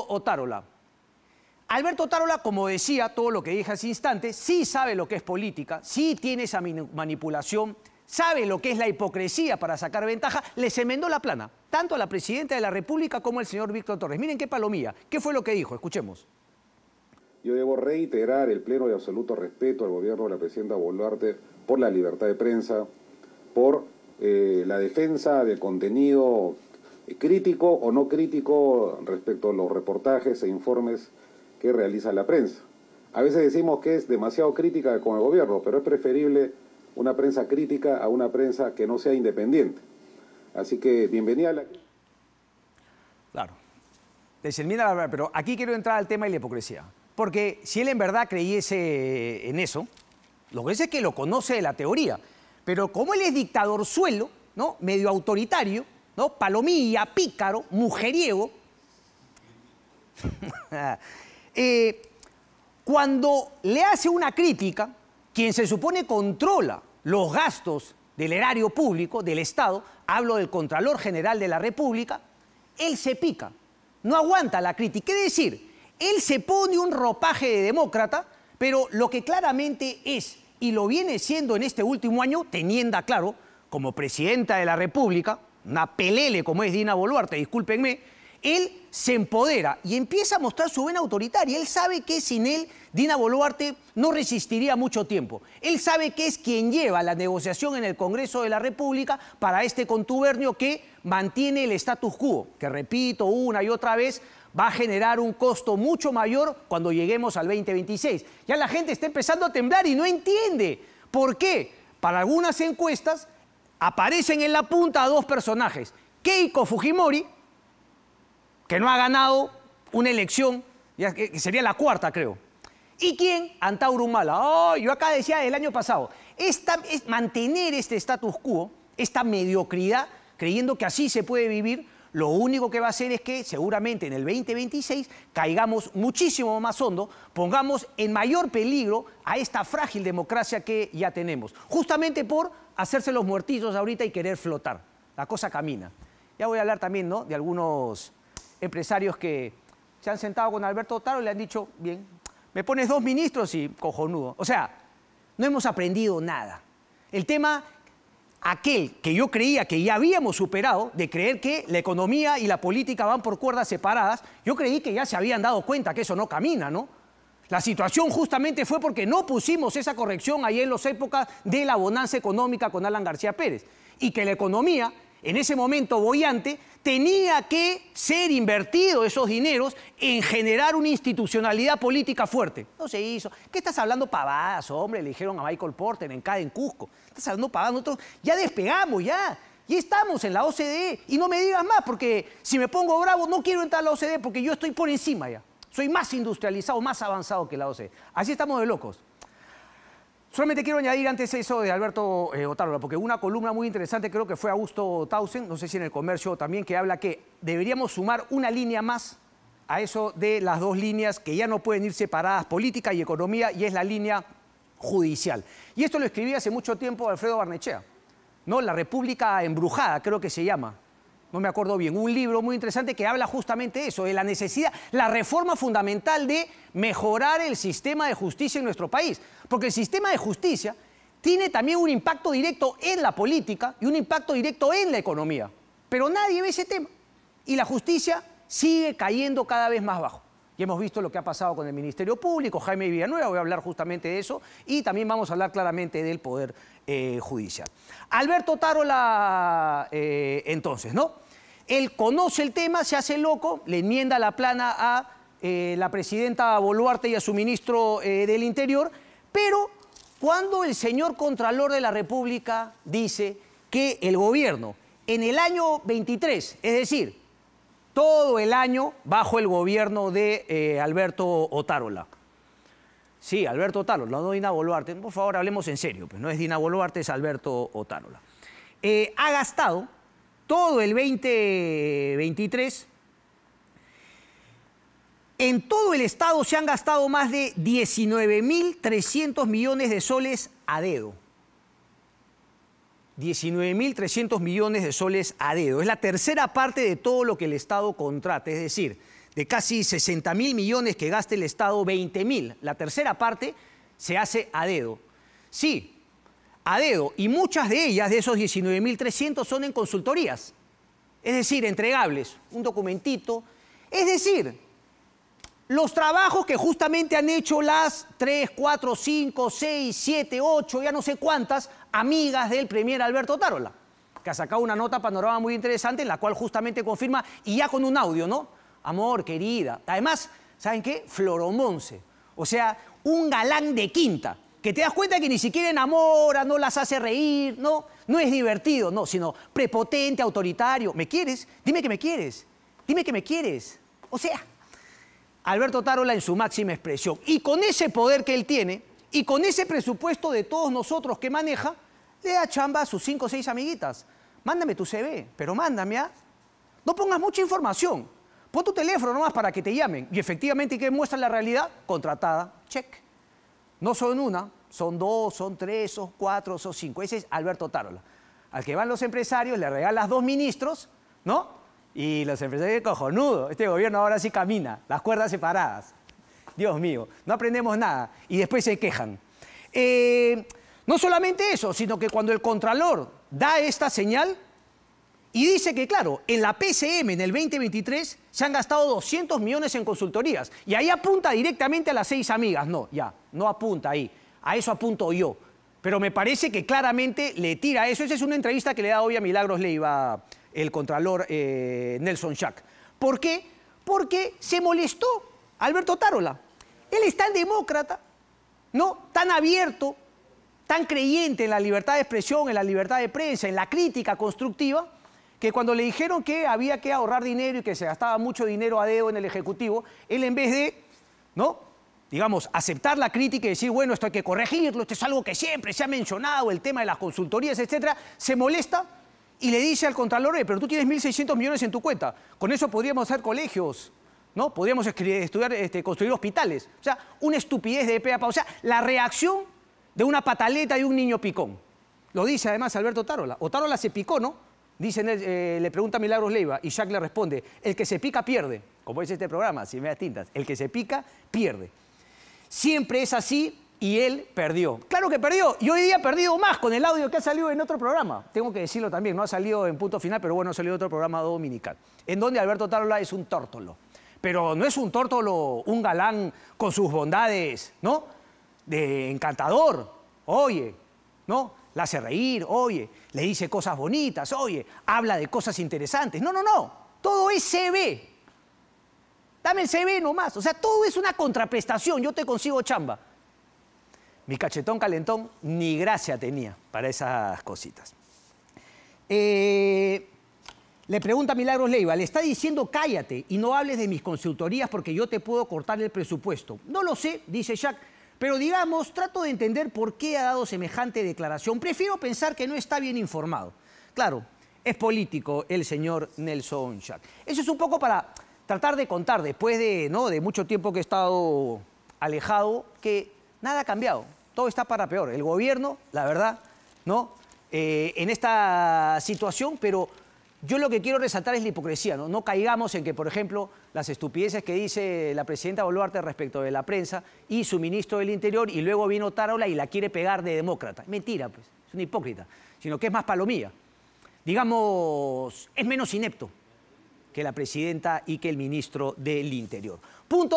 Otárola. Alberto Otárola, como decía, todo lo que dije hace instantes, sí sabe lo que es política, sí tiene esa manipulación, sabe lo que es la hipocresía para sacar ventaja, les enmendó la plana, tanto a la presidenta de la República como al señor Víctor Torres. Miren qué palomilla, ¿qué fue lo que dijo? Escuchemos. Yo debo reiterar el pleno y absoluto respeto al gobierno de la presidenta Boluarte por la libertad de prensa, por la defensa del contenido crítico o no crítico respecto a los reportajes e informes que realiza la prensa. A veces decimos que es demasiado crítica con el gobierno, pero es preferible una prensa crítica a una prensa que no sea independiente. Así que bienvenida a la... Claro, desenmienda la verdad, pero aquí quiero entrar al tema de la hipocresía. Porque si él en verdad creyese en eso, lo que dice es que lo conoce de la teoría. Pero como él es dictadorzuelo, ¿no? Medio autoritario, ¿no? Palomilla, pícaro, mujeriego, cuando le hace una crítica, quien se supone controla los gastos del erario público, del Estado, hablo del Contralor General de la República, él se pica, no aguanta la crítica. Es decir, él se pone un ropaje de demócrata, pero lo que claramente es, y lo viene siendo en este último año, teniendo claro, como presidenta de la República, una pelele como es Dina Boluarte, discúlpenme, él se empodera y empieza a mostrar su vena autoritaria. Él sabe que sin él, Dina Boluarte no resistiría mucho tiempo. Él sabe que es quien lleva la negociación en el Congreso de la República para este contubernio que mantiene el status quo, que repito una y otra vez, va a generar un costo mucho mayor cuando lleguemos al 2026. Ya la gente está empezando a temblar y no entiende por qué. Para algunas encuestas aparecen en la punta a dos personajes. Keiko Fujimori, que no ha ganado una elección, que sería la cuarta, creo. ¿Y quién? Antauro Humala. Oh, yo acá decía el año pasado, es mantener este status quo, esta mediocridad, creyendo que así se puede vivir, lo único que va a hacer es que seguramente en el 2026 caigamos muchísimo más hondo, pongamos en mayor peligro a esta frágil democracia que ya tenemos, justamente por hacerse los muertillos ahorita y querer flotar. La cosa camina. Ya voy a hablar también, ¿no?, de algunos empresarios que se han sentado con Alberto Otárola y le han dicho, bien, me pones 2 ministros y cojonudo. O sea, no hemos aprendido nada. El tema, aquel que yo creía que ya habíamos superado, de creer que la economía y la política van por cuerdas separadas, yo creí que ya se habían dado cuenta que eso no camina, ¿no? La situación justamente fue porque no pusimos esa corrección ahí en las épocas de la bonanza económica con Alan García Pérez. Y que la economía, en ese momento boyante, tenía que ser invertido esos dineros en generar una institucionalidad política fuerte. No se hizo. ¿Qué estás hablando pavadas, hombre? Le dijeron a Michael Porter en CADE en Cusco. Estás hablando pavadas. Nosotros ya despegamos, ya estamos en la OCDE. Y no me digas más, porque si me pongo bravo no quiero entrar a la OCDE porque yo estoy por encima ya. Soy más industrializado, más avanzado que la OCDE. Así estamos de locos. Solamente quiero añadir antes eso de Alberto Otárola, porque una columna muy interesante, creo que fue Augusto Tausen, no sé si en El Comercio también, que habla que deberíamos sumar una línea más a eso de las 2 líneas que ya no pueden ir separadas, política y economía, y es la línea judicial. Y esto lo escribí hace mucho tiempo Alfredo Barnechea, ¿no? La República Embrujada, creo que se llama. No me acuerdo bien, un libro muy interesante que habla justamente de eso, de la necesidad, la reforma fundamental de mejorar el sistema de justicia en nuestro país. Porque el sistema de justicia tiene también un impacto directo en la política y un impacto directo en la economía. Pero nadie ve ese tema. Y la justicia sigue cayendo cada vez más bajo. Y hemos visto lo que ha pasado con el Ministerio Público, Jaime Villanueva, voy a hablar justamente de eso, y también vamos a hablar claramente del Poder Judicial. Alberto Otárola, entonces, ¿no? Él conoce el tema, se hace loco, le enmienda la plana a la presidenta Boluarte y a su ministro del Interior, pero cuando el señor Contralor de la República dice que el gobierno en el año 23, es decir, todo el año bajo el gobierno de Alberto Otárola. Sí, Alberto Otárola, no Dina Boluarte. Por favor, hablemos en serio, pues no es Dina Boluarte, es Alberto Otárola. Ha gastado todo el 2023. En todo el Estado se han gastado más de 19.300 millones de soles a dedo. 19.300 millones de soles a dedo. Es la tercera parte de todo lo que el Estado contrata. Es decir, de casi 60.000 millones que gasta el Estado, 20.000, la tercera parte, se hace a dedo. Sí, a dedo. Y muchas de ellas, de esos 19.300, son en consultorías. Es decir, entregables, un documentito. Es decir, los trabajos que justamente han hecho las 3, 4, 5, 6, 7, 8, ya no sé cuántas, amigas del premier Alberto Otárola, que ha sacado una nota panorama muy interesante en la cual justamente confirma, y ya con un audio, ¿no? Amor, querida. Además, ¿saben qué? Floromonce. O sea, un galán de quinta, que te das cuenta que ni siquiera enamora, no las hace reír, no es divertido, no, sino prepotente, autoritario. ¿Me quieres? Dime que me quieres. Dime que me quieres. O sea, Alberto Otárola en su máxima expresión. Y con ese poder que él tiene, y con ese presupuesto de todos nosotros que maneja, le da chamba a sus 5 o 6 amiguitas. Mándame tu CV, pero mándame a... No pongas mucha información. Pon tu teléfono nomás para que te llamen. Y efectivamente, ¿qué muestra la realidad? Contratada, check. No son una, son 2, son 3, son 4, son 5. Ese es Alberto Otárola. Al que van los empresarios, le regalas 2 ministros, ¿no? Y los empresarios, cojonudo. Este gobierno ahora sí camina, las cuerdas separadas. Dios mío, no aprendemos nada. Y después se quejan. No solamente eso, sino que cuando el Contralor da esta señal y dice que, claro, en la PCM en el 2023 se han gastado 200 millones en consultorías. Y ahí apunta directamente a las 6 amigas. No, ya, no apunta ahí. A eso apunto yo. Pero me parece que claramente le tira a eso. Esa es una entrevista que le da hoy a Milagros Leiva el Contralor Nelson Schack. ¿Por qué? Porque se molestó Alberto Otárola. Él es tan demócrata, ¿no? Tan abierto, tan creyente en la libertad de expresión, en la libertad de prensa, en la crítica constructiva, que cuando le dijeron que había que ahorrar dinero y que se gastaba mucho dinero a dedo en el Ejecutivo, él en vez de, ¿no?, digamos, aceptar la crítica y decir, bueno, esto hay que corregirlo, esto es algo que siempre se ha mencionado, el tema de las consultorías, etcétera, se molesta y le dice al Contralor, pero tú tienes 1.600 millones en tu cuenta, con eso podríamos hacer colegios, ¿no? Podríamos estudiar, construir hospitales. O sea, una estupidez de pe a pa. O sea, la reacción de una pataleta de un niño picón. Lo dice además Alberto Otárola. Otárola se picó, ¿no? Dice, le pregunta a Milagros Leiva y Schack le responde, el que se pica pierde. Como dice este programa, si me das tintas, el que se pica pierde. Siempre es así y él perdió. Claro que perdió, y hoy día ha perdido más con el audio que ha salido en otro programa. Tengo que decirlo también, no ha salido en Punto Final, pero bueno, ha salido en otro programa dominical, en donde Alberto Otárola es un tórtolo. Pero no es un tórtolo, un galán con sus bondades, ¿no?, de encantador. Oye, ¿no?, la hace reír, oye, le dice cosas bonitas, oye, habla de cosas interesantes. No, no, no, todo es CV. Dame el CV nomás. O sea, todo es una contraprestación. Yo te consigo chamba. Mi cachetón calentón ni gracia tenía para esas cositas. Le pregunta a Milagros Leiva, le está diciendo cállate y no hables de mis consultorías porque yo te puedo cortar el presupuesto. No lo sé, dice Schack, pero digamos, trato de entender por qué ha dado semejante declaración. Prefiero pensar que no está bien informado. Claro, es político el señor Nelson Schack. Eso es un poco para tratar de contar, después de mucho tiempo que he estado alejado, que nada ha cambiado. Todo está para peor. El gobierno, la verdad, ¿no?, en esta situación, pero yo lo que quiero resaltar es la hipocresía, ¿no? No caigamos en que, por ejemplo, las estupideces que dice la presidenta Boluarte respecto de la prensa y su ministro del Interior, y luego viene Otárola y la quiere pegar de demócrata. Mentira, pues, es una hipócrita, sino que es más palomilla. Digamos, es menos inepto que la presidenta y que el ministro del Interior. Punto.